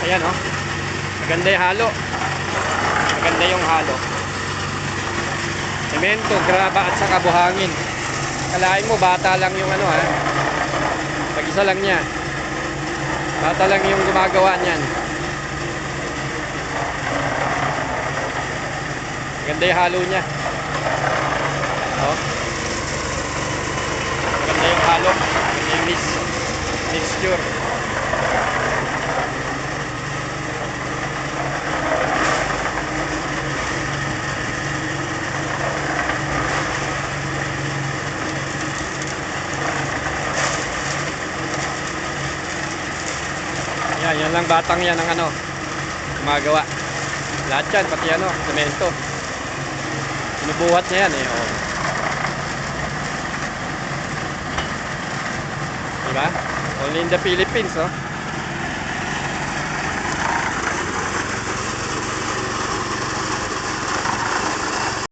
Ayan oh. Maganda yung halo. Maganda yung halo. Semento, graba at saka buhangin. Kalahin mo, bata lang yung ano ha. Pag-isa lang niya. Bata lang yung gumagawa niyan. Maganda yung halo niya. Oh. Maganda yung halo. Maganda yung mixture. Yan lang batang yan ang ano gumagawa. Lahat yan, pati ano, semento. Sinubuhat niya yan eh. Oh. Diba? Only in the Philippines, oh.